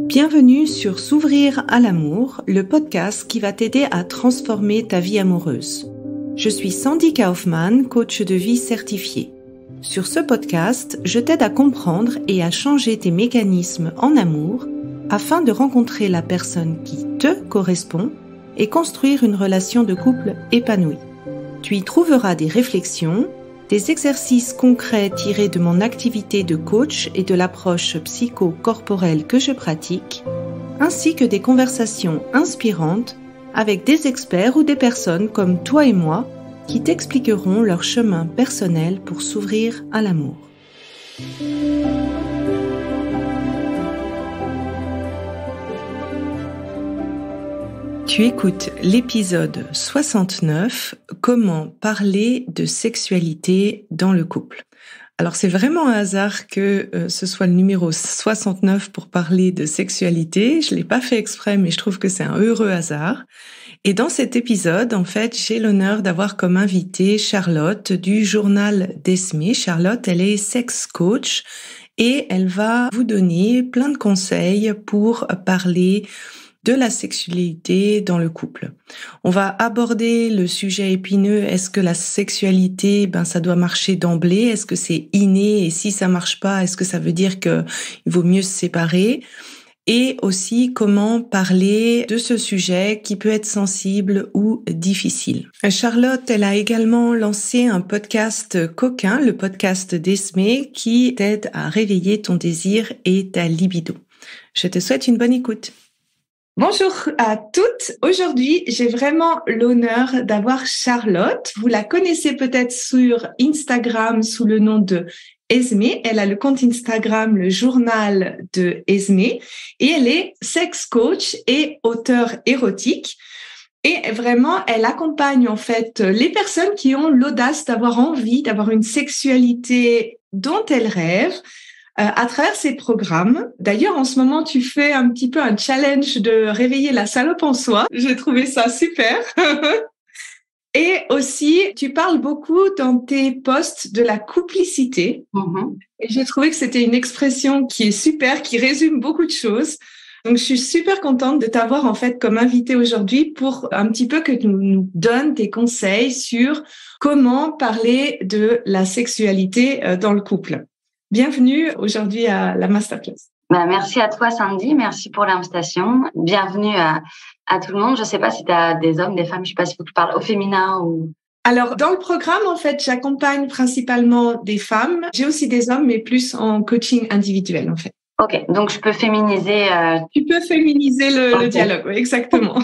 Bienvenue sur S'ouvrir à l'amour, le podcast qui va t'aider à transformer ta vie amoureuse. Je suis Sandy Kaufmann, coach de vie certifiée. Sur ce podcast, je t'aide à comprendre et à changer tes mécanismes en amour afin de rencontrer la personne qui te correspond et construire une relation de couple épanouie. Tu y trouveras des réflexions, des exercices concrets tirés de mon activité de coach et de l'approche psycho-corporelle que je pratique, ainsi que des conversations inspirantes avec des experts ou des personnes comme toi et moi qui t'expliqueront leur chemin personnel pour s'ouvrir à l'amour. Tu écoutes l'épisode 69, comment parler de sexualité dans le couple. Alors c'est vraiment un hasard que ce soit le numéro 69 pour parler de sexualité. Je l'ai pas fait exprès, mais je trouve que c'est un heureux hasard. Et dans cet épisode, en fait, j'ai l'honneur d'avoir comme invitée Charlotte du journal d'Esmé. Charlotte, elle est sex coach et elle va vous donner plein de conseils pour parler de la sexualité dans le couple. On va aborder le sujet épineux, est-ce que la sexualité, ça doit marcher d'emblée? Est-ce que c'est inné? Et si ça marche pas, est-ce que ça veut dire qu'il vaut mieux se séparer? Et aussi, comment parler de ce sujet qui peut être sensible ou difficile. Charlotte, elle a également lancé un podcast coquin, le podcast d'Esmé, qui t'aide à réveiller ton désir et ta libido. Je te souhaite une bonne écoute. Bonjour à toutes. Aujourd'hui, j'ai vraiment l'honneur d'avoir Charlotte. Vous la connaissez peut-être sur Instagram sous le nom de Esmé. Elle a le compte Instagram, le journal de Esmé, et elle est sex coach et auteure érotique. Et vraiment, elle accompagne en fait les personnes qui ont l'audace d'avoir envie d'avoir une sexualité dont elles rêvent, à travers ces programmes. D'ailleurs, en ce moment, tu fais un petit peu un challenge de réveiller la salope en soi. J'ai trouvé ça super. Et aussi, tu parles beaucoup dans tes posts de la couplicité. Et j'ai trouvé que c'était une expression qui est super, qui résume beaucoup de choses. Donc, je suis super contente de t'avoir en fait comme invitée aujourd'hui pour un petit peu que tu nous donnes tes conseils sur comment parler de la sexualité dans le couple. Bienvenue aujourd'hui à la Masterclass. Merci à toi, Sandy. Merci pour l'invitation. Bienvenue à tout le monde. Je ne sais pas si tu as des hommes, des femmes. Je ne sais pas si tu parles au féminin ou... Alors, dans le programme, en fait, j'accompagne principalement des femmes. J'ai aussi des hommes, mais plus en coaching individuel, en fait. Ok, donc je peux féminiser... Tu peux féminiser le dialogue, oui, exactement.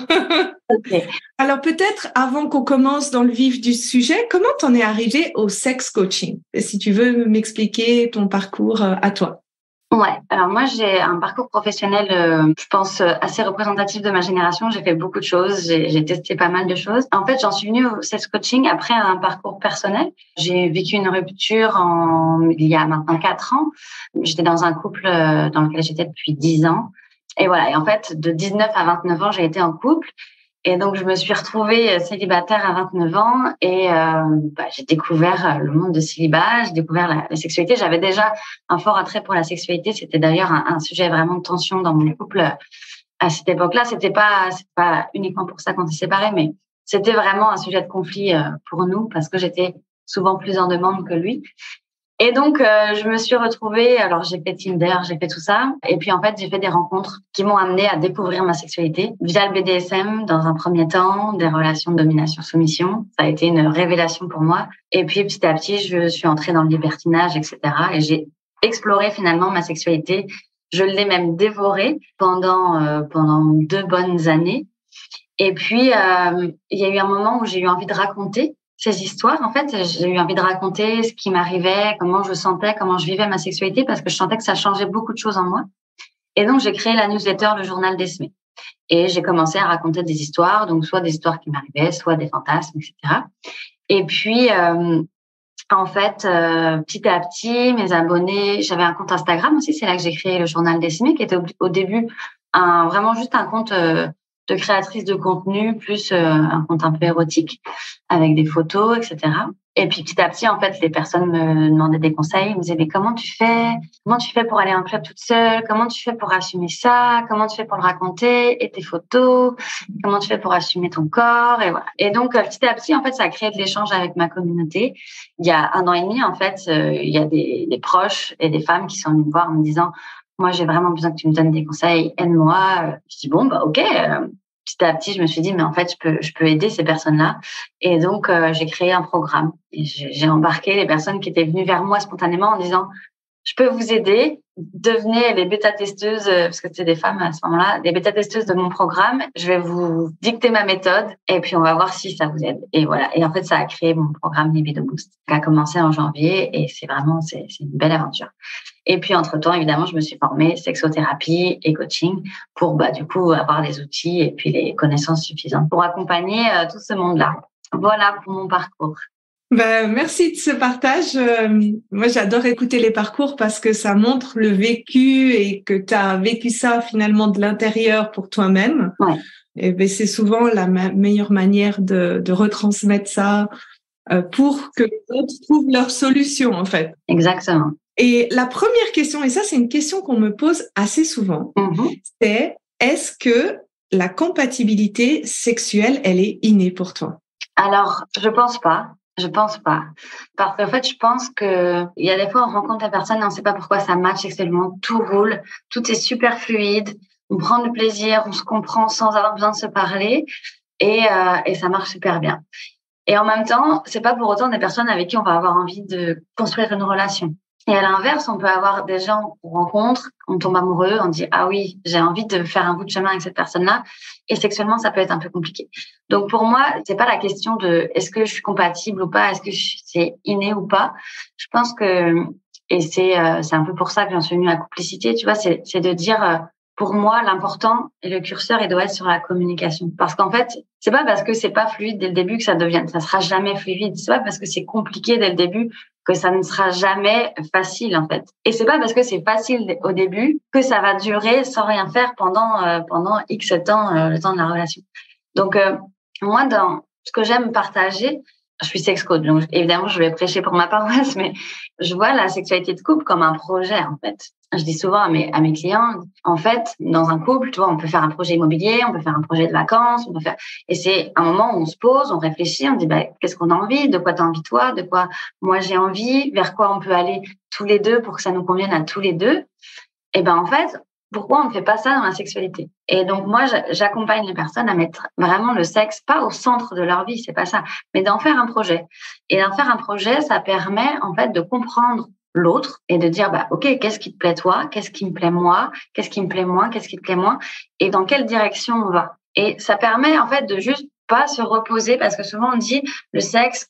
Okay. Alors peut-être, avant qu'on commence dans le vif du sujet, comment t'en es arrivé au sex coaching? Si tu veux m'expliquer ton parcours à toi. Ouais, alors moi j'ai un parcours professionnel, je pense assez représentatif de ma génération. J'ai fait beaucoup de choses, j'ai testé pas mal de choses. En fait, j'en suis venue au sex coaching après un parcours personnel. J'ai vécu une rupture il y a maintenant 4 ans. J'étais dans un couple dans lequel j'étais depuis 10 ans. Et voilà, et en fait, de 19 à 29 ans, j'ai été en couple. Et donc, je me suis retrouvée célibataire à 29 ans et j'ai découvert le monde de célibat, j'ai découvert la sexualité. J'avais déjà un fort attrait pour la sexualité. C'était d'ailleurs un sujet vraiment de tension dans mon couple à cette époque-là. C'est pas uniquement pour ça qu'on s'est séparés, mais c'était vraiment un sujet de conflit pour nous parce que j'étais souvent plus en demande que lui. Et donc, je me suis retrouvée, alors j'ai fait Tinder, j'ai fait tout ça. Et puis, en fait, j'ai fait des rencontres qui m'ont amenée à découvrir ma sexualité via le BDSM dans un premier temps, des relations de domination-soumission. Ça a été une révélation pour moi. Et puis, petit à petit, je suis entrée dans le libertinage, etc. Et j'ai exploré finalement ma sexualité. Je l'ai même dévorée pendant 2 bonnes années. Et puis, il y a eu un moment où j'ai eu envie de raconter ces histoires. En fait, j'ai eu envie de raconter ce qui m'arrivait, comment je sentais, comment je vivais ma sexualité, parce que je sentais que ça changeait beaucoup de choses en moi. Et donc, j'ai créé la newsletter, le journal d'Esmé. Et j'ai commencé à raconter des histoires, donc soit des histoires qui m'arrivaient, soit des fantasmes, etc. Et puis, en fait, petit à petit, mes abonnés, j'avais un compte Instagram aussi, c'est là que j'ai créé le journal d'Esmé, qui était au début vraiment juste un compte de créatrice de contenu, plus un compte un peu érotique, avec des photos, etc. Et puis petit à petit, en fait, les personnes me demandaient des conseils. Ils me disaient, mais comment tu fais? Comment tu fais pour aller en club toute seule? Comment tu fais pour assumer ça? Comment tu fais pour le raconter? Et tes photos? Comment tu fais pour assumer ton corps? Et voilà. Et donc, petit à petit, en fait, ça a créé de l'échange avec ma communauté. Il y a 1 an et demi, en fait, il y a des proches et des femmes qui sont venues me voir en me disant, moi, j'ai vraiment besoin que tu me donnes des conseils. Aide-moi. Je dis, bon, bah, OK. Petit à petit, je me suis dit, mais en fait, je peux aider ces personnes-là. Et donc, j'ai créé un programme. Et j'ai embarqué les personnes qui étaient venues vers moi spontanément en disant, je peux vous aider. Devenez les bêta-testeuses, parce que c'est des femmes à ce moment-là, les bêta-testeuses de mon programme. Je vais vous dicter ma méthode et puis on va voir si ça vous aide. Et voilà. Et en fait, ça a créé mon programme Libido Boost, qui a commencé en janvier et c'est une belle aventure. Et puis, entre-temps, évidemment, je me suis formée sexothérapie et coaching pour, du coup, avoir les outils et puis les connaissances suffisantes pour accompagner tout ce monde-là. Voilà pour mon parcours. Merci de ce partage. Moi, j'adore écouter les parcours parce que ça montre le vécu et que tu as vécu ça finalement de l'intérieur pour toi-même. Ouais. Et c'est souvent la meilleure manière de retransmettre ça pour que les autres trouvent leur solution, en fait. Exactement. Et la première question, et ça, c'est une question qu'on me pose assez souvent, c'est est-ce que la compatibilité sexuelle, elle est innée pour toi? Alors, je pense pas. Parce qu'en fait, je pense que il y a des fois, on rencontre la personne et on ne sait pas pourquoi ça match sexuellement. Tout roule, tout est super fluide, on prend du plaisir, on se comprend sans avoir besoin de se parler et ça marche super bien. Et en même temps, c'est pas pour autant des personnes avec qui on va avoir envie de construire une relation. Et à l'inverse, on peut avoir des gens qu'on rencontre, on tombe amoureux, on dit « Ah oui, j'ai envie de faire un bout de chemin avec cette personne-là ». Et sexuellement, ça peut être un peu compliqué. Donc pour moi, c'est pas la question de est-ce que je suis compatible ou pas, est-ce que c'est inné ou pas. Je pense que, et c'est un peu pour ça que j'en suis venue à Couplicité, tu vois, c'est de dire pour moi, l'important et le curseur, il doit être sur la communication. Parce qu'en fait, c'est pas parce que c'est pas fluide dès le début que ça sera jamais fluide. C'est pas parce que c'est compliqué dès le début que ça ne sera jamais facile, en fait. Et c'est pas parce que c'est facile au début que ça va durer sans rien faire pendant X temps, le temps de la relation. Donc, moi, dans ce que j'aime partager, je suis sex coach, donc évidemment, je vais prêcher pour ma paroisse, mais je vois la sexualité de couple comme un projet, en fait. Je dis souvent à mes clients, en fait, dans un couple, tu vois, on peut faire un projet immobilier, on peut faire un projet de vacances, et c'est un moment où on se pose, on réfléchit, on dit, qu'est-ce qu'on a envie, de quoi t'as envie toi, de quoi moi j'ai envie, vers quoi on peut aller tous les deux pour que ça nous convienne à tous les deux. Et en fait, pourquoi on ne fait pas ça dans la sexualité? Et donc, moi, j'accompagne les personnes à mettre vraiment le sexe, pas au centre de leur vie, c'est pas ça, mais d'en faire un projet. Et d'en faire un projet, ça permet, en fait, de comprendre l'autre et de dire, OK, qu'est-ce qui te plaît toi? Qu'est-ce qui me plaît moi? Qu'est-ce qui me plaît moins? Qu'est-ce qui te plaît moins? Et dans quelle direction on va? Et ça permet, en fait, de juste pas se reposer parce que souvent on dit le sexe,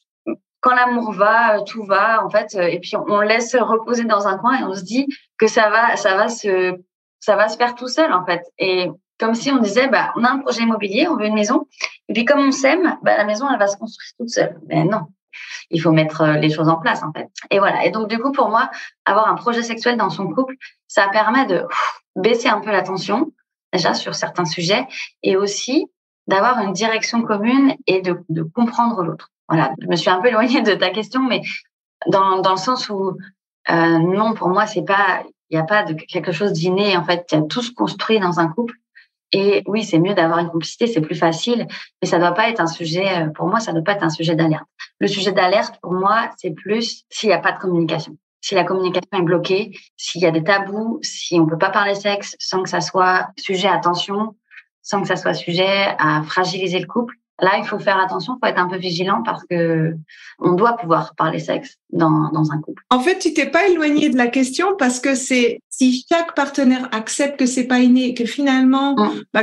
quand l'amour va, tout va, en fait, et puis on laisse reposer dans un coin et on se dit que ça va se faire tout seul, en fait. Et comme si on disait, on a un projet immobilier, on veut une maison, et puis comme on s'aime, la maison, elle va se construire toute seule. Mais non, il faut mettre les choses en place, en fait. Et voilà. Et donc, du coup, pour moi, avoir un projet sexuel dans son couple, ça permet de baisser un peu la tension, déjà sur certains sujets, et aussi d'avoir une direction commune et de comprendre l'autre. Voilà. Je me suis un peu éloignée de ta question, mais dans le sens où, non, pour moi, il n'y a pas de quelque chose d'inné. En fait, il y a tout se construit dans un couple. Et oui, c'est mieux d'avoir une complicité, c'est plus facile, mais ça doit pas être un sujet, pour moi, ça doit pas être un sujet d'alerte. Le sujet d'alerte, pour moi, c'est plus s'il n'y a pas de communication. Si la communication est bloquée, s'il y a des tabous, si on peut pas parler sexe sans que ça soit sujet à tension, sans que ça soit sujet à fragiliser le couple. Là, il faut faire attention, il faut être un peu vigilant parce que on doit pouvoir parler sexe dans un couple. En fait, tu t'es pas éloigné de la question parce que c'est si chaque partenaire accepte que c'est pas inné, que finalement,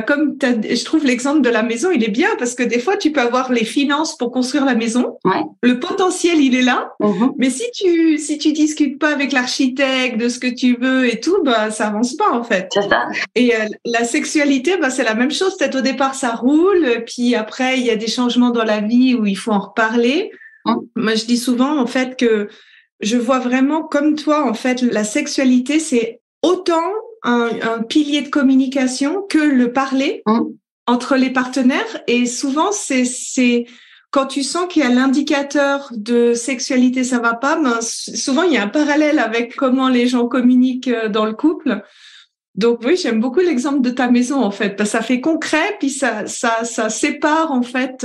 comme je trouve l'exemple de la maison, il est bien parce que des fois, tu peux avoir les finances pour construire la maison. Ouais. Le potentiel, il est là. Mais si tu discutes pas avec l'architecte de ce que tu veux et tout, ça avance pas, en fait. C'est ça. Et la sexualité, c'est la même chose. Peut-être au départ, ça roule. Puis après, il y a des changements dans la vie où il faut en reparler. Moi, je dis souvent, en fait, que je vois vraiment comme toi, en fait, la sexualité, c'est autant un pilier de communication que le parler entre les partenaires. Et souvent, c'est quand tu sens qu'il y a l'indicateur de sexualité, ça va pas, ben, souvent il y a un parallèle avec comment les gens communiquent dans le couple. Donc oui, j'aime beaucoup l'exemple de ta maison en fait, parce que ça fait concret, puis ça sépare en fait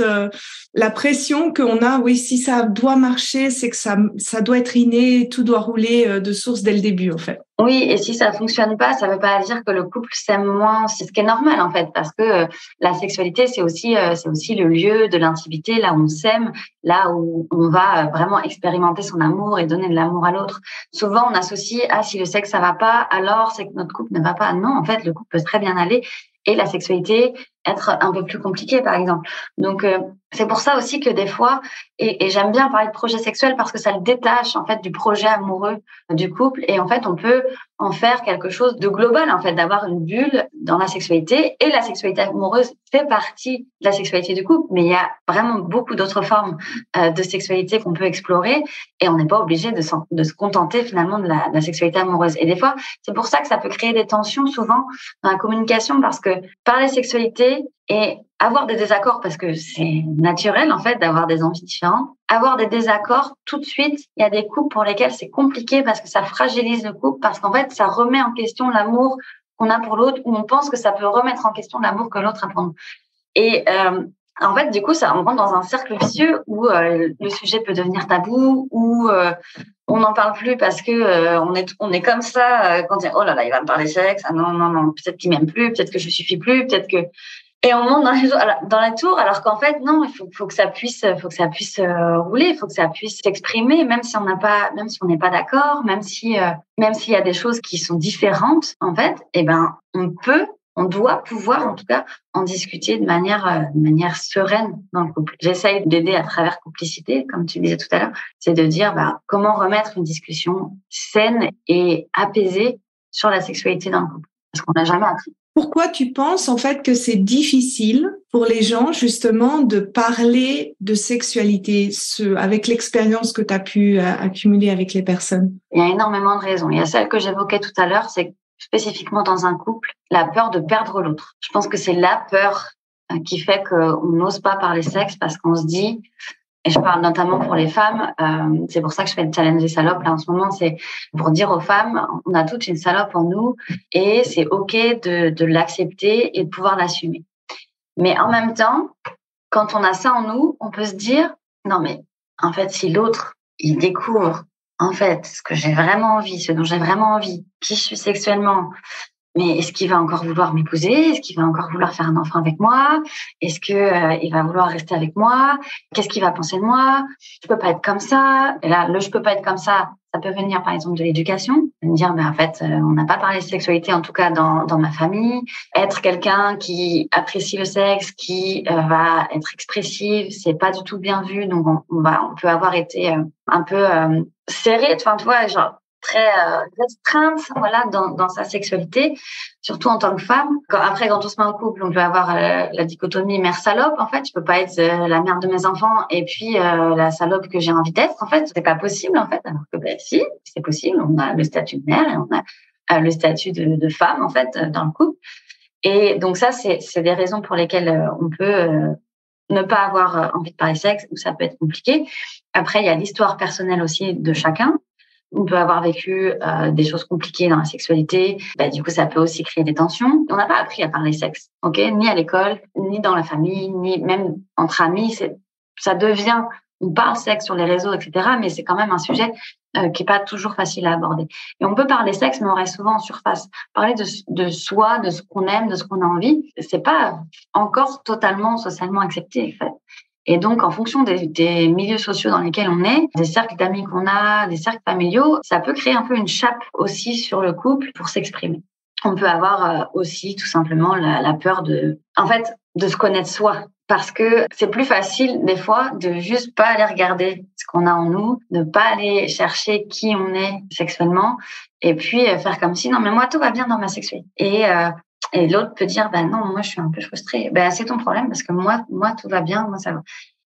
la pression qu'on a. Oui, si ça doit marcher, c'est que ça doit être inné, tout doit rouler de source dès le début en fait. Oui, et si ça fonctionne pas, ça veut pas dire que le couple s'aime moins. C'est ce qui est normal en fait, parce que la sexualité c'est aussi le lieu de l'intimité, là où on s'aime, là où on va vraiment expérimenter son amour et donner de l'amour à l'autre. Souvent on associe si le sexe ça va pas, alors c'est que notre couple ne va pas. Non, en fait le couple peut très bien aller et la sexualité être un peu plus compliquée par exemple. Donc c'est pour ça aussi que des fois, et j'aime bien parler de projet sexuel parce que ça le détache en fait du projet amoureux du couple, et en fait on peut en faire quelque chose de global en fait, d'avoir une bulle dans la sexualité, et la sexualité amoureuse fait partie de la sexualité du couple, mais il y a vraiment beaucoup d'autres formes de sexualité qu'on peut explorer, et on n'est pas obligé de se contenter finalement de la sexualité amoureuse. Et des fois c'est pour ça que ça peut créer des tensions souvent dans la communication, parce que parler sexualité et avoir des désaccords, parce que c'est naturel en fait d'avoir des envies différentes, avoir des désaccords tout de suite, il y a des couples pour lesquels c'est compliqué parce que ça fragilise le couple, parce qu'en fait ça remet en question l'amour qu'on a pour l'autre, ou on pense que ça peut remettre en question l'amour que l'autre a pour nous. Et en fait du coup on rentre dans un cercle vicieux où le sujet peut devenir tabou, où on n'en parle plus parce que on est comme ça quand il dit oh là là, il va me parler sexe, ah non, peut-être qu'il m'aime plus, peut-être que je suffis plus, peut-être que... Et on monte dans la tour, alors qu'en fait non, il faut que ça puisse rouler, il faut que ça puisse s'exprimer, même si on n'est pas d'accord, même s'il y a des choses qui sont différentes en fait, et ben on doit pouvoir en tout cas en discuter de manière sereine dans le couple. J'essaye d'aider à travers complicité, comme tu disais tout à l'heure, c'est de dire comment remettre une discussion saine et apaisée sur la sexualité dans le couple, parce qu'on n'a jamais appris. Pourquoi tu penses en fait que c'est difficile pour les gens justement de parler de sexualité, avec l'expérience que tu as pu accumuler avec les personnes? Il y a énormément de raisons. Il y a celle que j'évoquais tout à l'heure, c'est spécifiquement dans un couple, la peur de perdre l'autre. Je pense que c'est la peur qui fait qu'on n'ose pas parler sexe, parce qu'on se dit, et je parle notamment pour les femmes, c'est pour ça que je fais le challenge des salopes là en ce moment, c'est pour dire aux femmes, on a toute une salope en nous et c'est ok de l'accepter et de pouvoir l'assumer. Mais en même temps, quand on a ça en nous, on peut se dire, non mais en fait si l'autre il découvre en fait ce que j'ai vraiment envie, ce dont j'ai vraiment envie, qui je suis sexuellement, mais est-ce qu'il va encore vouloir m'épouser? Est-ce qu'il va encore vouloir faire un enfant avec moi? Est-ce que il va vouloir rester avec moi? Qu'est-ce qu'il va penser de moi? Je peux pas être comme ça. Et là, je peux pas être comme ça peut venir par exemple de l'éducation, de me dire en fait on n'a pas parlé de sexualité en tout cas dans ma famille. Être quelqu'un qui apprécie le sexe, qui va être expressive, c'est pas du tout bien vu, donc on peut avoir été un peu serré, enfin tu vois, genre très restreinte, voilà, dans sa sexualité, surtout en tant que femme. Quand on se met en couple, on peut avoir la dichotomie mère-salope. En fait, je peux pas être la mère de mes enfants et puis la salope que j'ai envie d'être. En fait, c'est pas possible. En fait, alors que si, c'est possible. On a le statut de mère et on a le statut de femme en fait dans le couple. Et donc ça, c'est des raisons pour lesquelles on peut ne pas avoir envie de parler sexe, ou ça peut être compliqué. Après, il y a l'histoire personnelle aussi de chacun. On peut avoir vécu des choses compliquées dans la sexualité. Du coup, ça peut aussi créer des tensions. On n'a pas appris à parler sexe, ok, ni à l'école, ni dans la famille, ni même entre amis. Ça devient, on parle sexe sur les réseaux, etc. Mais c'est quand même un sujet qui est pas toujours facile à aborder. Et on peut parler sexe, mais on reste souvent en surface. Parler de soi, de ce qu'on aime, de ce qu'on a envie, c'est pas encore totalement socialement accepté, en fait. Et donc, en fonction des milieux sociaux dans lesquels on est, des cercles d'amis qu'on a, des cercles familiaux, ça peut créer un peu une chape aussi sur le couple pour s'exprimer. On peut avoir aussi tout simplement la peur de se connaître soi. Parce que c'est plus facile des fois de juste pas aller regarder ce qu'on a en nous, de pas aller chercher qui on est sexuellement, et puis faire comme si non mais moi tout va bien dans ma sexualité. Et l'autre peut dire non, moi je suis un peu frustrée. C'est ton problème, parce que moi tout va bien, moi ça va.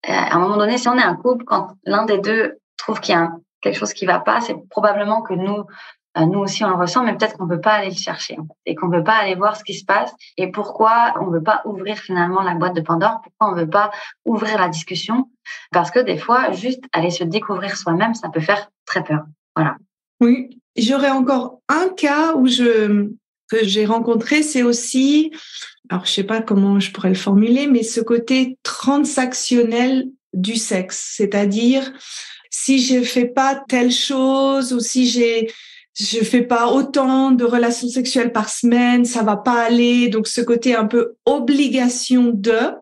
À un moment donné, si on est un couple, quand l'un des deux trouve qu'il y a quelque chose qui va pas, c'est probablement que nous nous aussi on le ressent, mais peut-être qu'on peut pas aller le chercher, en fait, et qu'on peut pas aller voir ce qui se passe et pourquoi on veut pas ouvrir finalement la boîte de Pandore, pourquoi on veut pas ouvrir la discussion, parce que des fois, juste aller se découvrir soi-même, ça peut faire très peur. Voilà. Oui, j'aurais encore un cas que j'ai rencontré, c'est aussi, alors je sais pas comment je pourrais le formuler, mais ce côté transactionnel du sexe, c'est-à-dire si je fais pas telle chose ou si je fais pas autant de relations sexuelles par semaine, ça va pas aller. Donc ce côté un peu obligation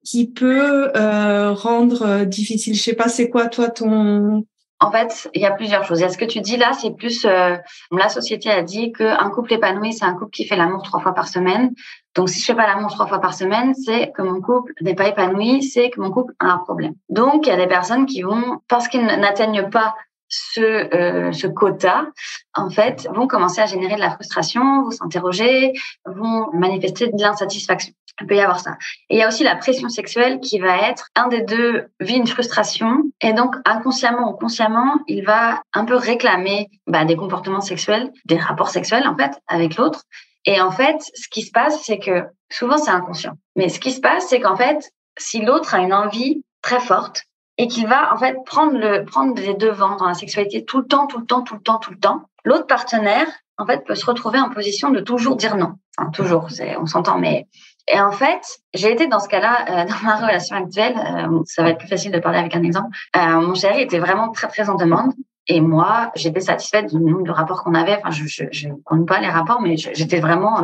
qui peut rendre difficile. Je sais pas, c'est quoi toi ton... En fait, il y a plusieurs choses. Il y a ce que tu dis là, c'est plus la société a dit qu'un couple épanoui, c'est un couple qui fait l'amour 3 fois par semaine. Donc, si je fais pas l'amour 3 fois par semaine, c'est que mon couple n'est pas épanoui, c'est que mon couple a un problème. Donc, il y a des personnes qui vont, parce qu'ils n'atteignent pas ce quota, en fait, vont commencer à générer de la frustration, vont s'interroger, vont manifester de l'insatisfaction. Il peut y avoir ça. Et il y a aussi la pression sexuelle qui va être, un des deux vit une frustration et donc inconsciemment ou consciemment, il va un peu réclamer des comportements sexuels, des rapports sexuels en fait avec l'autre. Et en fait, ce qui se passe, c'est que souvent c'est inconscient. Mais ce qui se passe, c'est qu'en fait, si l'autre a une envie très forte et qu'il va en fait prendre les devants dans la sexualité tout le temps, l'autre partenaire en fait peut se retrouver en position de toujours dire non. Enfin, toujours, on s'entend, mais et en fait, j'ai été dans ce cas-là dans ma relation actuelle. Ça va être plus facile de parler avec un exemple. Mon chéri était vraiment très très en demande. Et moi, j'étais satisfaite du nombre de rapports qu'on avait. Enfin, je compte pas les rapports, mais j'étais vraiment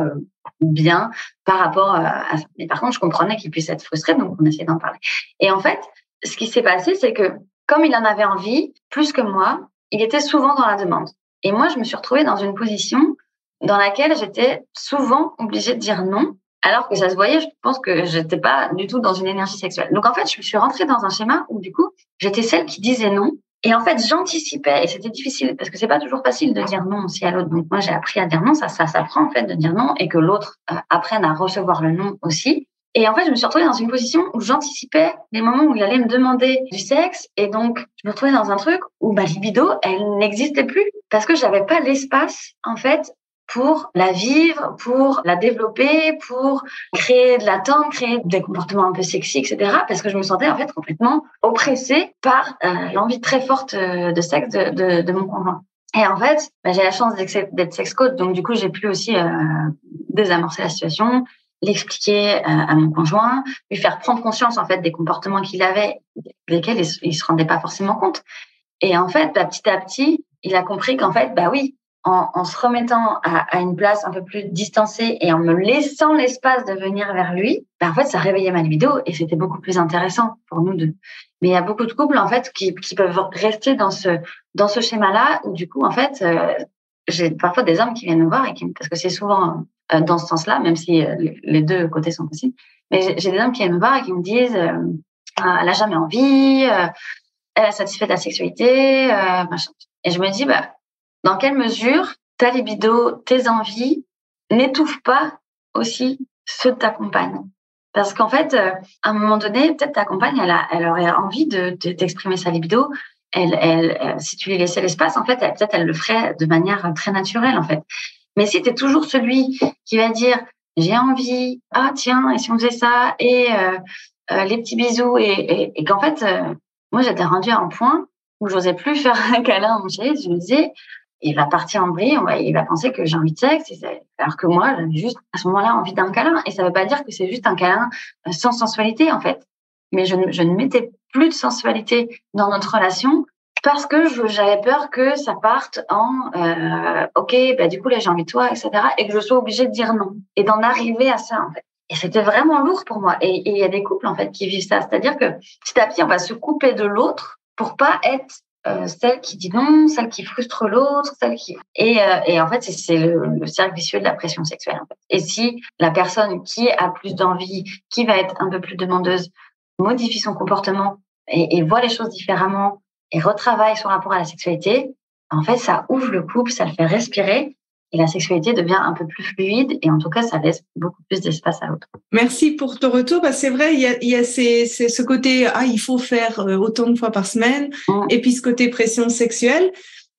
bien par rapport à ça. Mais par contre, je comprenais qu'il puisse être frustré, donc on essayait d'en parler. Et en fait, ce qui s'est passé, c'est que comme il en avait envie, plus que moi, il était souvent dans la demande. Et moi, je me suis retrouvée dans une position dans laquelle j'étais souvent obligée de dire non, alors que ça se voyait, je pense que j'étais pas du tout dans une énergie sexuelle. Donc en fait, je suis rentrée dans un schéma où du coup, j'étais celle qui disait non. Et en fait, j'anticipais, et c'était difficile parce que c'est pas toujours facile de dire non aussi à l'autre. Donc moi, j'ai appris à dire non, ça s'apprend en fait de dire non et que l'autre apprenne à recevoir le non aussi. Et en fait, je me suis retrouvée dans une position où j'anticipais les moments où il allait me demander du sexe. Et donc, je me retrouvais dans un truc où ma libido, elle n'existait plus parce que j'avais pas l'espace, en fait, pour la vivre, pour la développer, pour créer de l'attente, créer des comportements un peu sexy, etc. Parce que je me sentais en fait complètement oppressée par l'envie très forte de sexe de mon conjoint. Et en fait, j'ai la chance d'être sex coach, donc du coup, j'ai pu aussi désamorcer la situation, l'expliquer à mon conjoint, lui faire prendre conscience en fait des comportements qu'il avait, desquels il se rendait pas forcément compte. Et en fait, petit à petit, il a compris qu'en fait, oui, en se remettant à une place un peu plus distancée et en me laissant l'espace de venir vers lui, en fait, ça réveillait ma libido et c'était beaucoup plus intéressant pour nous deux. Mais il y a beaucoup de couples, en fait, qui peuvent rester dans ce schéma-là où, du coup, en fait, j'ai parfois des hommes qui viennent me voir parce que c'est souvent dans ce sens-là, même si les deux côtés sont possibles. Mais j'ai des hommes qui viennent me voir et qui me disent, elle a jamais envie, elle a satisfait ta sexualité, machin. Et je me dis, dans quelle mesure ta libido, tes envies n'étouffent pas aussi ceux de ta compagne? Parce qu'en fait, à un moment donné, peut-être ta compagne, elle aurait envie d'exprimer sa libido. Si tu lui laissais l'espace, en fait, peut-être elle le ferait de manière très naturelle, en fait. Mais si tu es toujours celui qui va dire j'ai envie, tiens, et si on faisait ça, et les petits bisous, et qu'en fait, moi j'étais rendue à un point où j'osais plus faire un câlin à mon chéri. Je me disais, il va partir en vrille, il va penser que j'ai envie de sexe, alors que moi, j'avais juste à ce moment-là envie d'un câlin. Et ça veut pas dire que c'est juste un câlin sans sensualité, en fait. Mais je ne mettais plus de sensualité dans notre relation parce que j'avais peur que ça parte en ok, du coup là j'ai envie de toi, etc. Et que je sois obligée de dire non et d'en arriver à ça, en fait. Et c'était vraiment lourd pour moi. Et il y a des couples, en fait, qui vivent ça. C'est-à-dire que petit à petit, on va se couper de l'autre pour pas être celle qui dit non, celle qui frustre l'autre, et en fait c'est le cercle vicieux de la pression sexuelle, en fait. Et si la personne qui a plus d'envie, qui va être un peu plus demandeuse, modifie son comportement et voit les choses différemment et retravaille son rapport à la sexualité, en fait ça ouvre le couple, ça le fait respirer. Et la sexualité devient un peu plus fluide et en tout cas, ça laisse beaucoup plus d'espace à l'autre. Merci pour ton retour. C'est vrai, il y a ce côté, il faut faire autant de fois par semaine, et puis ce côté pression sexuelle.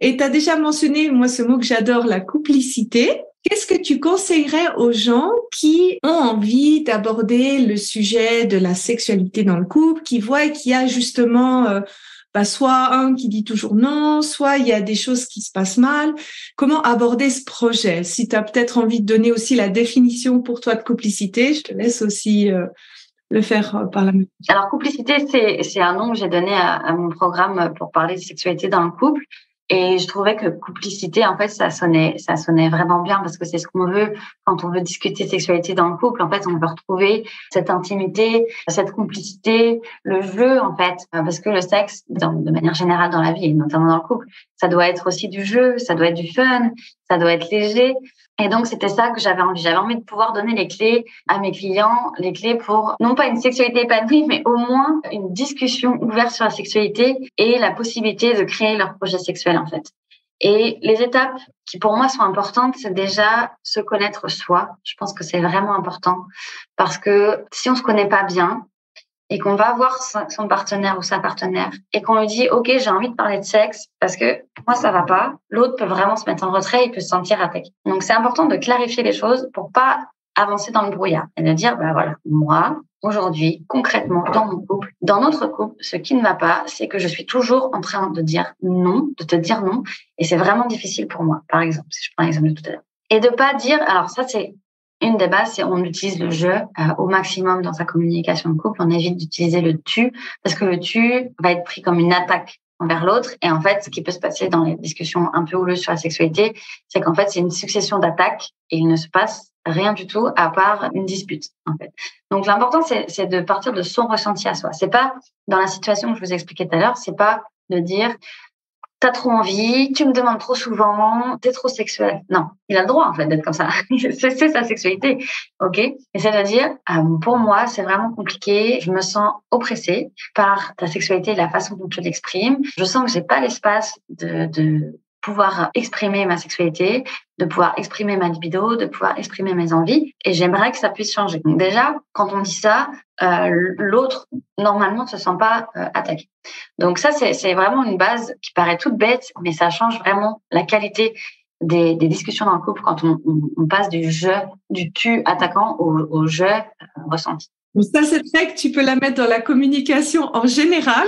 Et tu as déjà mentionné, moi, ce mot que j'adore, la complicité. Qu'est-ce que tu conseillerais aux gens qui ont envie d'aborder le sujet de la sexualité dans le couple, qui voient qu'il y a justement soit un qui dit toujours non, soit il y a des choses qui se passent mal. Comment aborder ce projet? Si tu as peut-être envie de donner aussi la définition pour toi de complicité, je te laisse aussi le faire par la même. Alors, complicité, c'est un nom que j'ai donné à mon programme pour parler de sexualité dans le couple. Et je trouvais que complicité, en fait, ça sonnait vraiment bien parce que c'est ce qu'on veut quand on veut discuter de sexualité dans le couple. En fait, on veut retrouver cette intimité, cette complicité, le jeu, en fait, parce que le sexe, de manière générale dans la vie et notamment dans le couple, ça doit être aussi du jeu, ça doit être du fun, ça doit être léger. Et donc, c'était ça que j'avais envie. J'avais envie de pouvoir donner les clés à mes clients, les clés pour, non pas une sexualité épanouie, mais au moins une discussion ouverte sur la sexualité et la possibilité de créer leur projet sexuel, en fait. Et les étapes qui, pour moi, sont importantes, c'est déjà se connaître soi. Je pense que c'est vraiment important parce que si on se connaît pas bien, et qu'on va voir son partenaire ou sa partenaire et qu'on lui dit « Ok, j'ai envie de parler de sexe parce que moi, ça va pas », l'autre peut vraiment se mettre en retrait, il peut se sentir attaqué. Donc, c'est important de clarifier les choses pour pas avancer dans le brouillard et de dire « Voilà, moi, aujourd'hui, concrètement, dans mon couple, dans notre couple, ce qui ne va pas, c'est que je suis toujours en train de dire non, de te dire non et c'est vraiment difficile pour moi, par exemple, si je prends l'exemple de tout à l'heure. » Et de pas dire « Alors ça, c'est… » Une des bases, c'est on utilise le je au maximum dans sa communication de couple. On évite d'utiliser le tu parce que le tu va être pris comme une attaque envers l'autre. Et en fait, ce qui peut se passer dans les discussions un peu houleuses sur la sexualité, c'est qu'en fait, c'est une succession d'attaques et il ne se passe rien du tout à part une dispute, en fait. Donc, l'important, c'est de partir de son ressenti à soi. C'est pas, dans la situation que je vous ai expliqué tout à l'heure, c'est pas de dire t'as trop envie, tu me demandes trop souvent, t'es trop sexuel. Non, il a le droit en fait d'être comme ça. c'est sa sexualité, ok. Et c'est-à-dire, pour moi, c'est vraiment compliqué. Je me sens oppressée par ta sexualité et la façon dont tu l'exprimes. Je sens que j'ai pas l'espace de pouvoir exprimer ma sexualité, de pouvoir exprimer ma libido, de pouvoir exprimer mes envies. Et j'aimerais que ça puisse changer. Donc déjà, quand on dit ça, l'autre, normalement, ne se sent pas attaqué. Donc ça, c'est vraiment une base qui paraît toute bête, mais ça change vraiment la qualité des discussions dans le couple quand on passe du je, du tu attaquant au je ressenti. Ça, c'est vrai que tu peux la mettre dans la communication en général.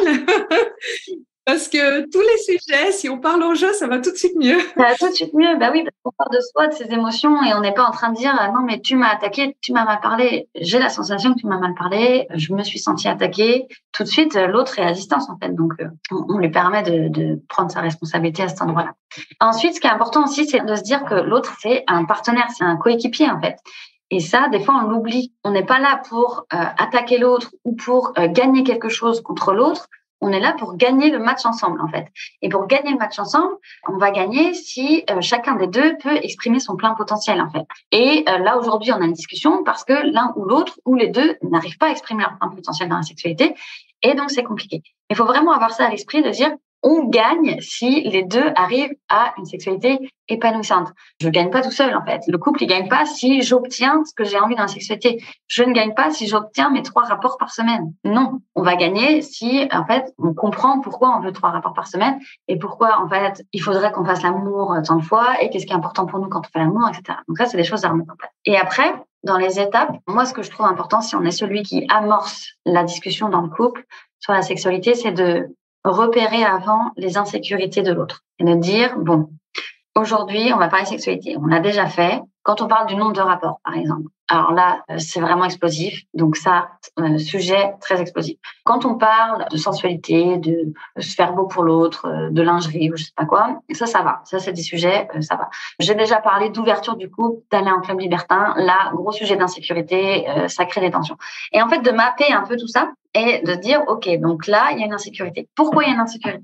Parce que tous les sujets, si on parle en jeu, ça va tout de suite mieux. Ça va tout de suite mieux. Bah oui, parce qu'on parle de soi, de ses émotions, et on n'est pas en train de dire non, mais tu m'as attaqué, tu m'as mal parlé. J'ai la sensation que tu m'as mal parlé. Je me suis sentie attaquée. Tout de suite, l'autre est à distance en fait. Donc, on lui permet de prendre sa responsabilité à cet endroit-là. Ensuite, ce qui est important aussi, c'est de se dire que l'autre c'est un partenaire, c'est un coéquipier en fait. Et ça, des fois, on l'oublie. On n'est pas là pour attaquer l'autre ou pour gagner quelque chose contre l'autre. On est là pour gagner le match ensemble, en fait. Et pour gagner le match ensemble, on va gagner si chacun des deux peut exprimer son plein potentiel, en fait. Et là, aujourd'hui, on a une discussion parce que l'un ou l'autre, ou les deux, n'arrivent pas à exprimer leur plein potentiel dans la sexualité. Et donc, c'est compliqué. Il faut vraiment avoir ça à l'esprit de dire, on gagne si les deux arrivent à une sexualité épanouissante. Je gagne pas tout seul, en fait. Le couple, il gagne pas si j'obtiens ce que j'ai envie dans la sexualité. Je ne gagne pas si j'obtiens mes 3 rapports par semaine. Non. On va gagner si, en fait, on comprend pourquoi on veut 3 rapports par semaine et pourquoi, en fait, il faudrait qu'on fasse l'amour tant de fois et qu'est-ce qui est important pour nous quand on fait l'amour, etc. Donc ça, c'est des choses à remettre en place. Et après, dans les étapes, moi, ce que je trouve important, si on est celui qui amorce la discussion dans le couple sur la sexualité, c'est de repérer avant les insécurités de l'autre et de dire, bon, aujourd'hui, on va parler sexualité. On l'a déjà fait. Quand on parle du nombre de rapports, par exemple. Alors là, c'est vraiment explosif. Donc ça, sujet très explosif. Quand on parle de sensualité, de se faire beau pour l'autre, de lingerie ou je sais pas quoi, ça va. Ça, c'est des sujets, ça va. J'ai déjà parlé d'ouverture du couple, d'aller en club libertin. Là, gros sujet d'insécurité, ça crée des tensions. Et en fait, de mapper un peu tout ça et de dire, OK, donc là, il y a une insécurité. Pourquoi il y a une insécurité?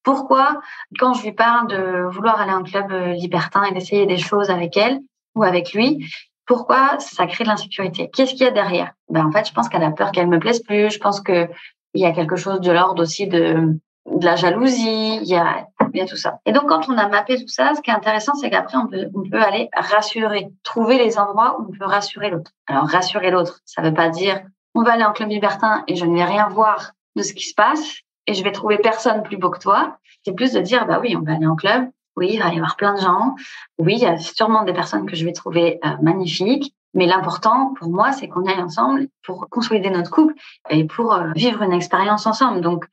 Pourquoi, quand je lui parle de vouloir aller en club libertin et d'essayer des choses avec elle ou avec lui, pourquoi ça crée de l'insécurité? Qu'est-ce qu'il y a derrière? En fait, je pense qu'elle a peur qu'elle me plaise plus. Je pense que il y a quelque chose de l'ordre aussi de la jalousie. Il y a tout ça. Et donc, quand on a mappé tout ça, ce qui est intéressant, c'est qu'après, on peut aller rassurer, trouver les endroits où on peut rassurer l'autre. Alors, rassurer l'autre, ça veut pas dire on va aller en club libertin et je ne vais rien voir de ce qui se passe et je vais trouver personne plus beau que toi. C'est plus de dire, bah oui, on va aller en club. Oui, il va y avoir plein de gens. Oui, il y a sûrement des personnes que je vais trouver magnifiques. Mais l'important pour moi, c'est qu'on aille ensemble pour consolider notre couple et pour vivre une expérience ensemble. Donc,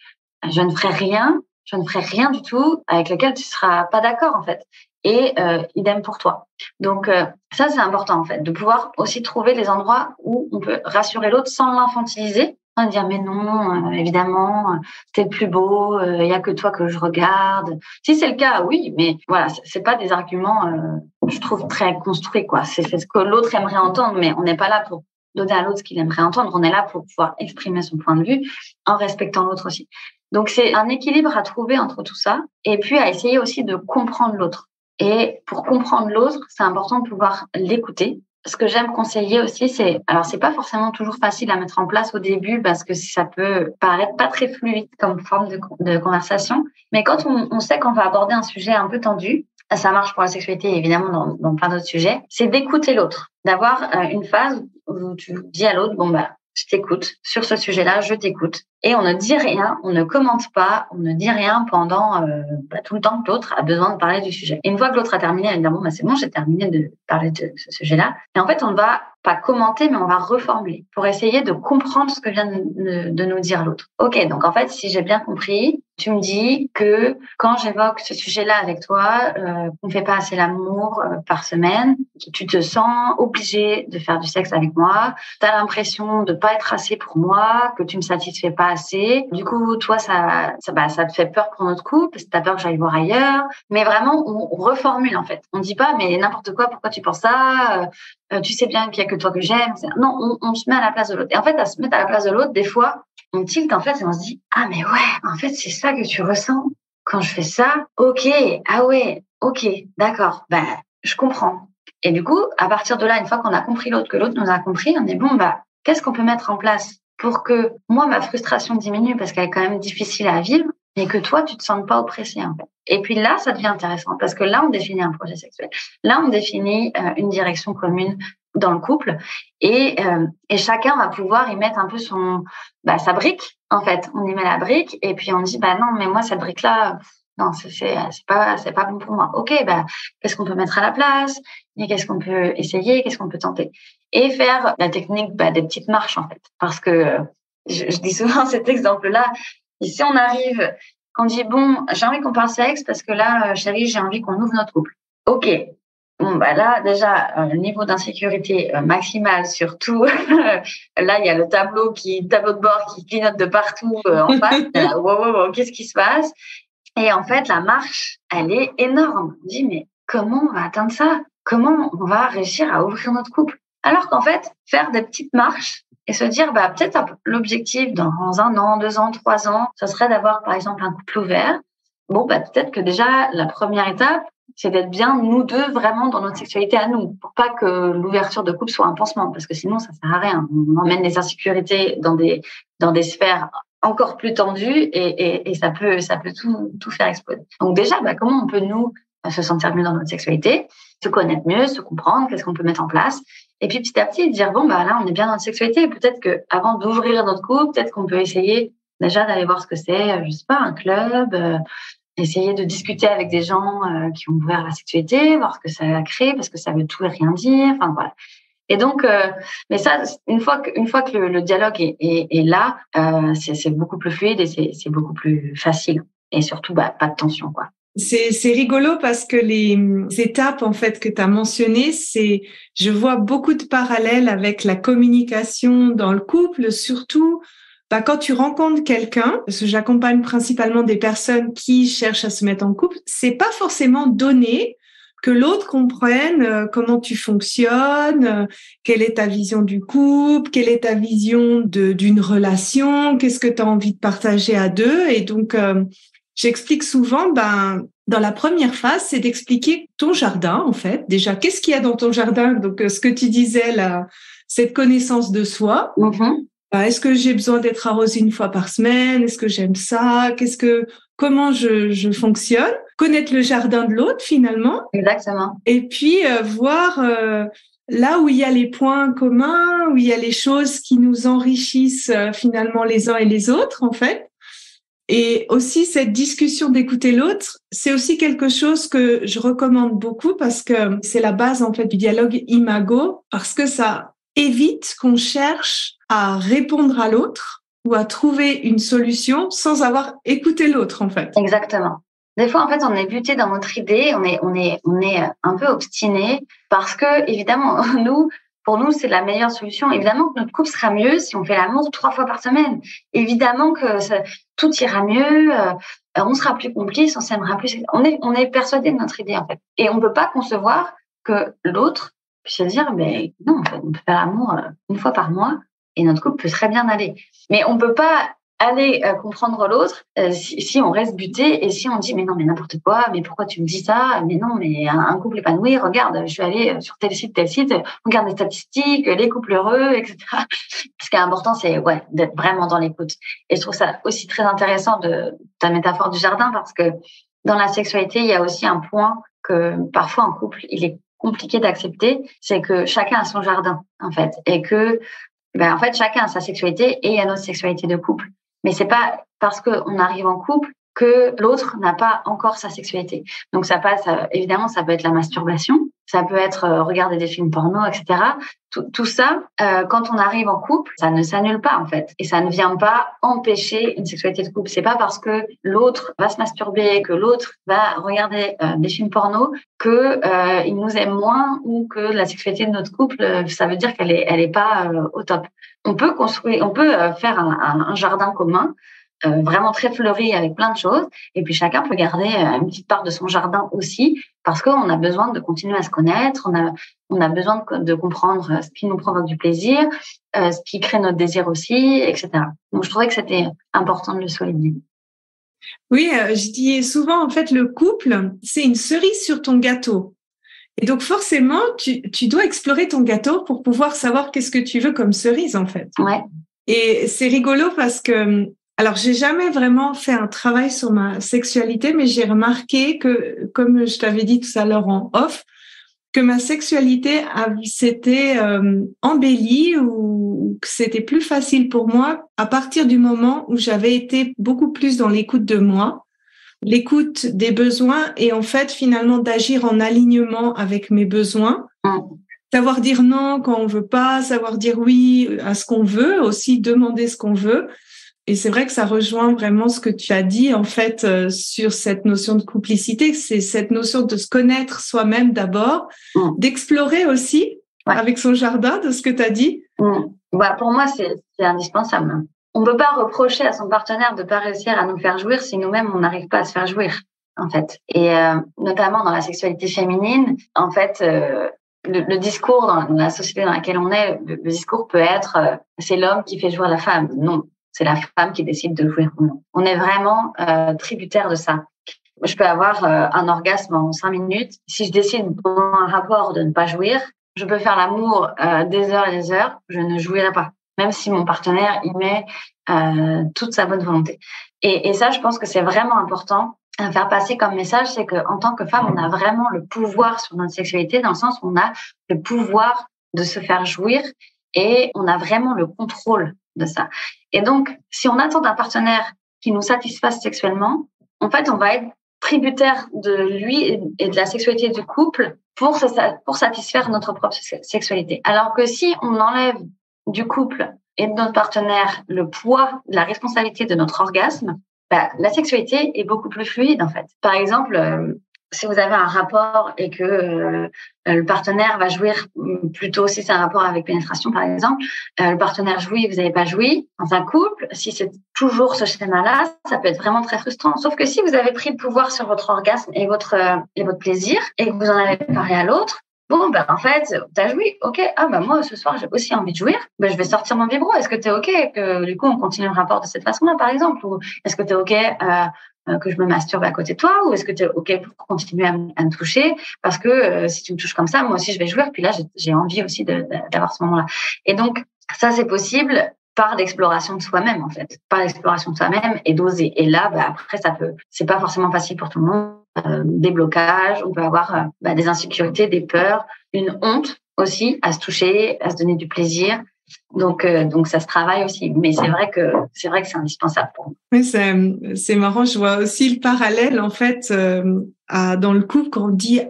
je ne ferai rien du tout avec lequel tu seras pas d'accord en fait. Et idem pour toi. Donc ça, c'est important en fait, de pouvoir aussi trouver les endroits où on peut rassurer l'autre sans l'infantiliser, sans dire mais non, évidemment, t'es le plus beau, il y a que toi que je regarde. Si c'est le cas, oui, mais voilà, c'est pas des arguments, je trouve très construits quoi. C'est ce que l'autre aimerait entendre, mais on n'est pas là pour donner à l'autre ce qu'il aimerait entendre. On est là pour pouvoir exprimer son point de vue en respectant l'autre aussi. Donc c'est un équilibre à trouver entre tout ça, et puis à essayer aussi de comprendre l'autre. Et pour comprendre l'autre, c'est important de pouvoir l'écouter. Ce que j'aime conseiller aussi, c'est pas forcément toujours facile à mettre en place au début parce que ça peut paraître pas très fluide comme forme de conversation. Mais quand on sait qu'on va aborder un sujet un peu tendu, ça marche pour la sexualité évidemment dans plein d'autres sujets, c'est d'écouter l'autre, d'avoir une phase où tu dis à l'autre, bon bah, je t'écoute sur ce sujet-là, je t'écoute. Et on ne dit rien, on ne commente pas, on ne dit rien pendant tout le temps que l'autre a besoin de parler du sujet. Et une fois que l'autre a terminé, elle dit bon, bah, c'est bon, j'ai terminé de parler de ce sujet-là. Et en fait, on ne va pas commenter, mais on va reformuler pour essayer de comprendre ce que vient de nous dire l'autre. Ok, donc en fait, si j'ai bien compris, tu me dis que quand j'évoque ce sujet-là avec toi, qu'on ne fait pas assez l'amour par semaine, tu te sens obligé de faire du sexe avec moi, tu as l'impression de pas être assez pour moi, que tu me satisfais pas assez. Du coup, toi, ça te fait peur pour notre couple, parce que tu as peur que j'aille voir ailleurs. Mais vraiment, on reformule en fait. On dit pas, mais n'importe quoi, pourquoi tu penses ça tu sais bien qu'il y a que toi que j'aime. Non, on se met à la place de l'autre. Et en fait, à se mettre à la place de l'autre, des fois, on tilte en fait et on se dit ah mais ouais, en fait c'est ça que tu ressens quand je fais ça. Ok, ah ouais, ok, d'accord, ben je comprends. Et du coup, à partir de là, une fois qu'on a compris l'autre, que l'autre nous a compris, on dit bon bah qu'est-ce qu'on peut mettre en place pour que moi ma frustration diminue parce qu'elle est quand même difficile à vivre, mais que toi tu te sentes pas oppressé en fait. Et puis là, ça devient intéressant parce que là on définit un projet sexuel, là on définit une direction commune dans le couple et chacun va pouvoir y mettre un peu sa brique en fait. On y met la brique et puis on dit bah non mais moi cette brique là non c'est pas bon pour moi. Ok, bah qu'est-ce qu'on peut mettre à la place et qu'est-ce qu'on peut essayer, qu'est-ce qu'on peut tenter et faire la technique des petites marches en fait parce que je dis souvent cet exemple là. Ici on arrive, on dit bon j'ai envie qu'on parle sexe parce que là chérie j'ai envie qu'on ouvre notre couple. Ok. Bon, bah là, déjà, niveau d'insécurité maximal, surtout. Là, il y a le tableau de bord qui clignote de partout en face. Wow, qu'est-ce qui se passe? Et en fait, la marche, elle est énorme. On dit, mais comment on va atteindre ça? Comment on va réussir à ouvrir notre couple? Alors qu'en fait, faire des petites marches et se dire, bah, peut-être l'objectif dans 1 an, 2 ans, 3 ans, ça serait d'avoir, par exemple, un couple ouvert. Bon, bah, peut-être que déjà, la première étape, c'est d'être bien nous deux vraiment dans notre sexualité à nous, pour pas que l'ouverture de couple soit un pansement, parce que sinon ça sert à rien. On emmène les insécurités dans des sphères encore plus tendues et ça peut tout faire exploser. Donc déjà, comment on peut nous se sentir mieux dans notre sexualité, se connaître mieux, se comprendre, qu'est-ce qu'on peut mettre en place, et puis petit à petit dire bon là on est bien dans notre sexualité, peut-être que avant d'ouvrir notre couple, peut-être qu'on peut essayer déjà d'aller voir ce que c'est, je sais pas, un club. Essayer de discuter avec des gens qui ont ouvert la sexualité, voir ce que ça a créé, parce que ça veut tout et rien dire. Enfin voilà. Et donc, mais ça, une fois que le dialogue est là, c'est beaucoup plus fluide et c'est beaucoup plus facile. Et surtout, pas de tension, quoi. C'est rigolo parce que les étapes en fait que tu as mentionnées, je vois beaucoup de parallèles avec la communication dans le couple, surtout quand tu rencontres quelqu'un, parce que j'accompagne principalement des personnes qui cherchent à se mettre en couple, c'est pas forcément donné que l'autre comprenne comment tu fonctionnes, quelle est ta vision du couple, quelle est ta vision d'une relation, qu'est-ce que tu as envie de partager à deux. Et donc, j'explique souvent, dans la première phase, c'est d'expliquer ton jardin, en fait. Déjà, qu'est-ce qu'il y a dans ton jardin? Donc, ce que tu disais là, cette connaissance de soi. Mm-hmm. Est-ce que j'ai besoin d'être arrosée 1 fois par semaine? Est-ce que j'aime ça? Comment je fonctionne? Connaître le jardin de l'autre, finalement. Exactement. Et puis, voir là où il y a les points communs, où il y a les choses qui nous enrichissent finalement les uns et les autres, en fait. Et aussi, cette discussion d'écouter l'autre, c'est aussi quelque chose que je recommande beaucoup parce que c'est la base, en fait, du dialogue imago, parce que ça évite qu'on cherche à répondre à l'autre ou à trouver une solution sans avoir écouté l'autre, en fait. Exactement. Des fois, en fait, on est buté dans notre idée, on est un peu obstiné parce que, évidemment, pour nous, c'est la meilleure solution. Évidemment que notre couple sera mieux si on fait l'amour 3 fois par semaine. Évidemment que tout ira mieux, on sera plus complice, on s'aimera plus. On est persuadé de notre idée, en fait. Et on peut pas concevoir que l'autre puisse se dire, mais non, en fait, on peut faire l'amour 1 fois par mois et notre couple peut très bien aller. Mais on peut pas aller comprendre l'autre si on reste buté et si on dit mais non mais n'importe quoi, mais pourquoi tu me dis ça, mais non mais un couple épanoui, regarde, je suis allée sur tel site, regarde les statistiques, les couples heureux, etc. Ce qui est important, c'est d'être vraiment dans l'écoute. Et je trouve ça aussi très intéressant de ta métaphore du jardin parce que dans la sexualité, il y a aussi un point que parfois en couple, il est compliqué d'accepter, c'est que chacun a son jardin en fait et que en fait chacun a sa sexualité et il y a notre sexualité de couple. Mais c'est pas parce qu'on arrive en couple que l'autre n'a pas encore sa sexualité. Donc ça passe, évidemment, ça peut être la masturbation, ça peut être regarder des films porno, etc. Tout ça, quand on arrive en couple, ça ne s'annule pas en fait, et ça ne vient pas empêcher une sexualité de couple. C'est pas parce que l'autre va se masturber, que l'autre va regarder des films porno, que il nous aime moins ou que la sexualité de notre couple, ça veut dire qu'elle est pas au top. On peut faire un jardin commun. Vraiment très fleuri avec plein de choses. Et puis, chacun peut garder une petite part de son jardin aussi parce qu'on a besoin de continuer à se connaître. On a besoin de comprendre ce qui nous provoque du plaisir, ce qui crée notre désir aussi, etc. Donc, je trouvais que c'était important de le souligner. Oui, je dis souvent, en fait, le couple, c'est une cerise sur ton gâteau. Et donc, forcément, tu dois explorer ton gâteau pour pouvoir savoir qu'est-ce que tu veux comme cerise, en fait. Ouais. Et c'est rigolo parce que alors, j'ai jamais vraiment fait un travail sur ma sexualité, mais j'ai remarqué que, comme je t'avais dit tout à l'heure en off, que ma sexualité s'était embellie ou que c'était plus facile pour moi à partir du moment où j'avais été beaucoup plus dans l'écoute de moi, l'écoute des besoins et en fait, finalement, d'agir en alignement avec mes besoins. Savoir dire non quand on veut pas, savoir dire oui à ce qu'on veut, aussi demander ce qu'on veut. Et c'est vrai que ça rejoint vraiment ce que tu as dit, en fait, sur cette notion de complicité. C'est cette notion de se connaître soi-même d'abord, d'explorer aussi avec son jardin, de ce que tu as dit. Pour moi, c'est indispensable. On ne peut pas reprocher à son partenaire de ne pas réussir à nous faire jouir si nous-mêmes, on n'arrive pas à se faire jouir, en fait. Et notamment dans la sexualité féminine, en fait, le discours dans la société dans laquelle on est, le discours peut être c'est l'homme qui fait jouir la femme. Non. C'est la femme qui décide de jouir ou non. On est vraiment tributaire de ça. Je peux avoir un orgasme en 5 minutes. Si je décide pendant un rapport de ne pas jouir, je peux faire l'amour des heures et des heures, je ne jouirai pas. Même si mon partenaire y met toute sa bonne volonté. Et ça, je pense que c'est vraiment important à faire passer comme message, c'est qu'en tant que femme, on a vraiment le pouvoir sur notre sexualité, dans le sens où on a le pouvoir de se faire jouir et on a vraiment le contrôle de ça. Et donc, si on attend d'un partenaire qui nous satisfasse sexuellement, en fait, on va être tributaire de lui et de la sexualité du couple pour satisfaire notre propre sexualité. Alors que si on enlève du couple et de notre partenaire le poids, la responsabilité de notre orgasme, la sexualité est beaucoup plus fluide, en fait. Par exemple, si vous avez un rapport et que le partenaire va jouir plutôt, si c'est un rapport avec pénétration par exemple, le partenaire jouit, vous n'avez pas joui. Dans un couple, si c'est toujours ce schéma-là, ça peut être vraiment très frustrant. Sauf que si vous avez pris le pouvoir sur votre orgasme et votre plaisir et que vous en avez parlé à l'autre, bon, en fait, t'as joui, ok. Moi, ce soir, j'ai aussi envie de jouir. Je vais sortir mon vibro. Est-ce que t'es ok que du coup on continue le rapport de cette façon-là, par exemple, ou est-ce que t'es ok que je me masturbe à côté de toi, ou est-ce que tu es OK pour continuer à me toucher parce que si tu me touches comme ça, moi aussi je vais jouir, puis là j'ai envie aussi d'avoir ce moment-là. Et donc ça c'est possible par l'exploration de soi-même, en fait, par l'exploration de soi-même et d'oser. Et là après c'est pas forcément facile pour tout le monde, des blocages, on peut avoir des insécurités, des peurs, une honte aussi à se toucher, à se donner du plaisir. Donc ça se travaille aussi. Mais c'est vrai que c'est indispensable pour moi. Oui, c'est marrant. Je vois aussi le parallèle, en fait, dans le couple, quand on dit,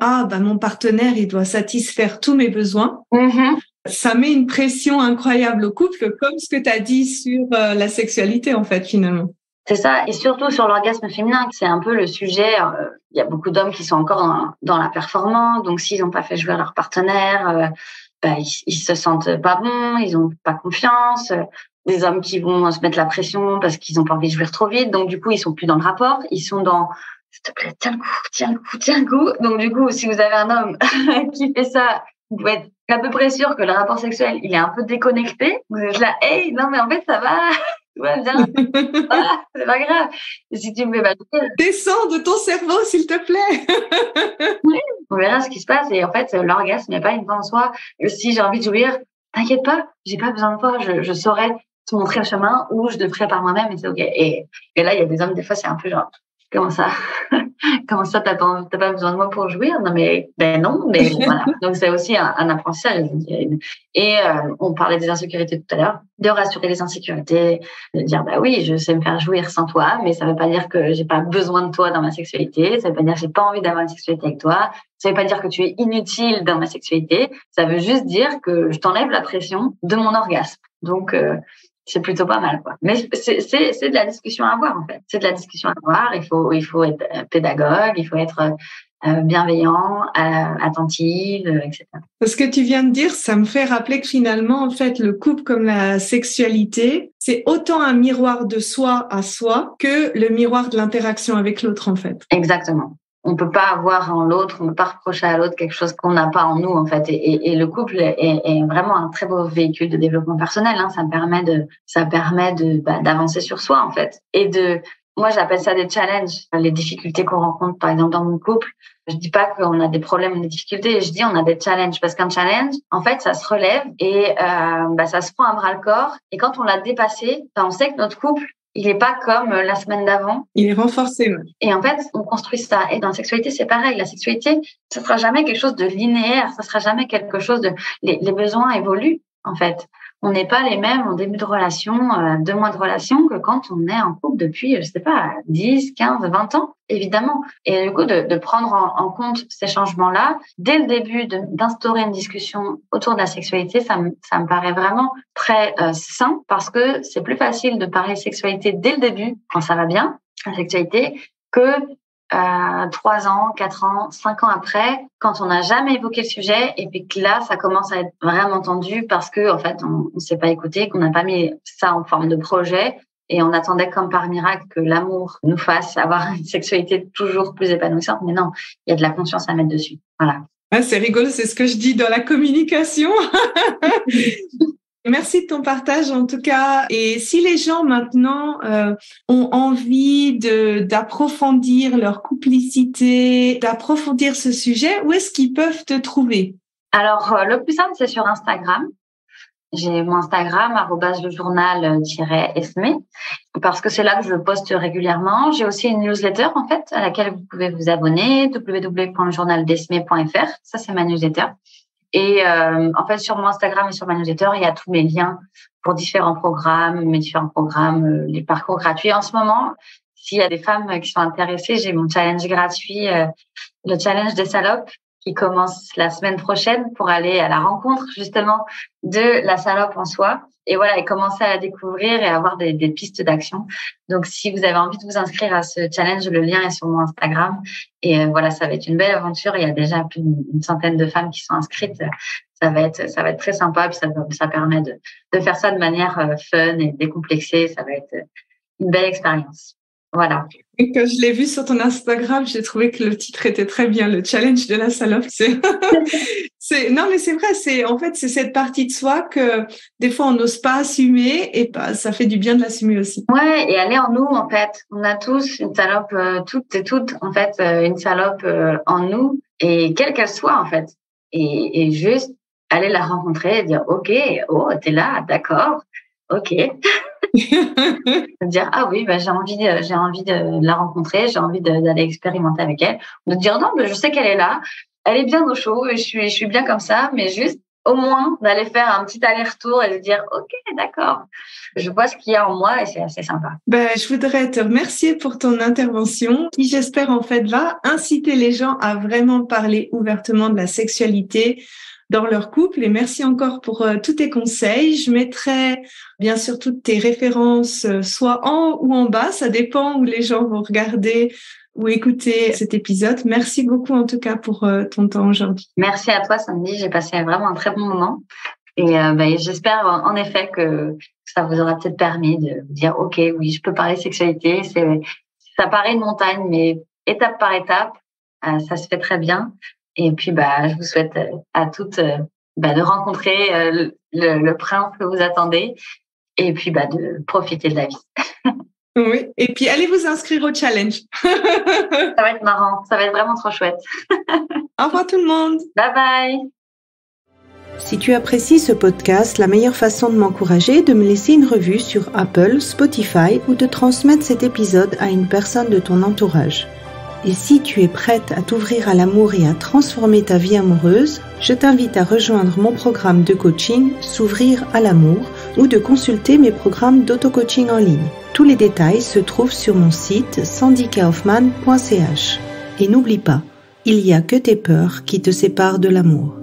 mon partenaire, il doit satisfaire tous mes besoins. Mm-hmm. Ça met une pression incroyable au couple, comme ce que tu as dit sur la sexualité, en fait, finalement. C'est ça, et surtout sur l'orgasme féminin, c'est un peu le sujet. Il y a beaucoup d'hommes qui sont encore dans la performance, donc s'ils n'ont pas fait jouer leur partenaire, ils se sentent pas bons, ils ont pas confiance. Des hommes qui vont se mettre la pression parce qu'ils ont pas envie de jouir trop vite, donc du coup ils sont plus dans le rapport, ils sont dans s'il te plaît, tiens le coup. Donc du coup, si vous avez un homme qui fait ça, vous pouvez être à peu près sûr que le rapport sexuel il est un peu déconnecté. Vous êtes là, hey, non mais en fait ça va. Tout va bien. C'est pas grave. Et si tu me fais balader, descends de ton cerveau, s'il te plaît. Oui, on verra ce qui se passe. Et en fait, l'orgasme n'est pas une fin en soi. Et si j'ai envie de jouir, t'inquiète pas, j'ai pas besoin de toi. Je saurais te montrer le chemin ou je le ferai par moi-même et c'est ok. Et là, il y a des hommes, des fois, c'est un peu genre, comment ça, t'as pas besoin de moi pour jouir? Non, mais, non, mais voilà. Donc, c'est aussi un apprentissage. Et, on parlait des insécurités tout à l'heure, de rassurer les insécurités, de dire, oui, je sais me faire jouir sans toi, mais ça veut pas dire que j'ai pas besoin de toi dans ma sexualité. Ça veut pas dire que j'ai pas envie d'avoir une sexualité avec toi. Ça veut pas dire que tu es inutile dans ma sexualité. Ça veut juste dire que je t'enlève la pression de mon orgasme. Donc, c'est plutôt pas mal, quoi. Mais c'est de la discussion à avoir, en fait. C'est de la discussion à avoir. Il faut être pédagogue, il faut être bienveillant, attentive, etc. Ce que tu viens de dire, ça me fait rappeler que finalement, en fait, le couple comme la sexualité, c'est autant un miroir de soi à soi que le miroir de l'interaction avec l'autre, en fait. Exactement. On peut pas avoir en l'autre, on peut pas reprocher à l'autre quelque chose qu'on n'a pas en nous, en fait. Et le couple est vraiment un très beau véhicule de développement personnel, hein. Ça permet d'avancer sur soi, en fait. Moi, j'appelle ça des challenges. Les difficultés qu'on rencontre, par exemple, dans mon couple. Je dis pas qu'on a des problèmes ou des difficultés. Je dis on a des challenges parce qu'un challenge, en fait, ça se relève et, ça se prend à bras le corps. Et quand on l'a dépassé, on sait que notre couple, il est pas comme la semaine d'avant. Il est renforcé. Ouais. Et en fait, on construit ça. Et dans la sexualité, c'est pareil. La sexualité, ça sera jamais quelque chose de linéaire. Ça sera jamais quelque chose les besoins évoluent, en fait. On n'est pas les mêmes en début de relation, 2 mois de relation que quand on est en couple depuis, je sais pas, 10, 15, 20 ans, évidemment. Et du coup, de prendre en compte ces changements-là, dès le début, d'instaurer une discussion autour de la sexualité, ça me paraît vraiment très sain parce que c'est plus facile de parler sexualité dès le début, quand ça va bien, la sexualité, que 3 ans, 4 ans, 5 ans après, quand on n'a jamais évoqué le sujet, et puis que là, ça commence à être vraiment tendu parce que, en fait, on s'est pas écouté, qu'on n'a pas mis ça en forme de projet, et on attendait comme par miracle que l'amour nous fasse avoir une sexualité toujours plus épanouissante. Mais non, il y a de la conscience à mettre dessus. Voilà. Ah, c'est rigolo, c'est ce que je dis dans la communication. Merci de ton partage en tout cas. Et si les gens maintenant ont envie d'approfondir leur complicité, d'approfondir ce sujet, où est-ce qu'ils peuvent te trouver? Alors, le plus simple, c'est sur Instagram. J'ai mon Instagram, @lejournal-esme, parce que c'est là que je poste régulièrement. J'ai aussi une newsletter, en fait, à laquelle vous pouvez vous abonner, www.lejournaldesme.fr. Ça, c'est ma newsletter. Et en fait, sur mon Instagram et sur ma newsletter, il y a tous mes liens pour mes différents programmes, les parcours gratuits. En ce moment, s'il y a des femmes qui sont intéressées, j'ai mon challenge gratuit, le challenge des salopes, qui commence la semaine prochaine pour aller à la rencontre justement de la salope en soi. Et voilà, et commencer à la découvrir et avoir des pistes d'action. Donc, si vous avez envie de vous inscrire à ce challenge, le lien est sur mon Instagram. Et voilà, ça va être une belle aventure. Il y a déjà plus d'une centaine de femmes qui sont inscrites. Ça va être très sympa. Puis ça permet de faire ça de manière fun et décomplexée. Ça va être une belle expérience. Voilà. Et quand je l'ai vu sur ton Instagram, j'ai trouvé que le titre était très bien, le challenge de la salope. Non, mais c'est vrai, c'est cette partie de soi que des fois on n'ose pas assumer et ça fait du bien de l'assumer aussi. Ouais, et elle est en nous, en fait. On a tous une salope, toutes, en fait, une salope en nous, et quelle qu'elle soit, en fait. Et juste aller la rencontrer et dire, OK, oh, t'es là, d'accord, OK. De dire oui, j'ai envie de la rencontrer, j'ai envie d'aller expérimenter avec elle, de dire non, mais je sais qu'elle est là, elle est bien au chaud et je suis bien comme ça, mais juste au moins d'aller faire un petit aller-retour et se dire ok, d'accord, je vois ce qu'il y a en moi et c'est assez sympa. Je voudrais te remercier pour ton intervention qui, j'espère, en fait, va inciter les gens à vraiment parler ouvertement de la sexualité dans leur couple. Et merci encore pour tous tes conseils. Je mettrai bien sûr toutes tes références, soit en haut ou en bas, ça dépend où les gens vont regarder ou écouter cet épisode. Merci beaucoup en tout cas pour ton temps aujourd'hui. Merci à toi, Sandy. J'ai passé vraiment un très bon moment. Et j'espère en effet que ça vous aura peut-être permis de vous dire ok, oui, je peux parler sexualité. Ça paraît une montagne, mais étape par étape, ça se fait très bien. Et puis je vous souhaite à toutes de rencontrer le prince que vous attendez et puis de profiter de la vie. Oui, et puis allez vous inscrire au challenge. Ça va être marrant, ça va être vraiment trop chouette. Au revoir tout le monde. Bye bye. Si tu apprécies ce podcast, la meilleure façon de m'encourager est de me laisser une revue sur Apple, Spotify ou de transmettre cet épisode à une personne de ton entourage. Et si tu es prête à t'ouvrir à l'amour et à transformer ta vie amoureuse, je t'invite à rejoindre mon programme de coaching S'ouvrir à l'amour ou de consulter mes programmes d'auto-coaching en ligne. Tous les détails se trouvent sur mon site sandykaufman.ch. Et n'oublie pas, il n'y a que tes peurs qui te séparent de l'amour.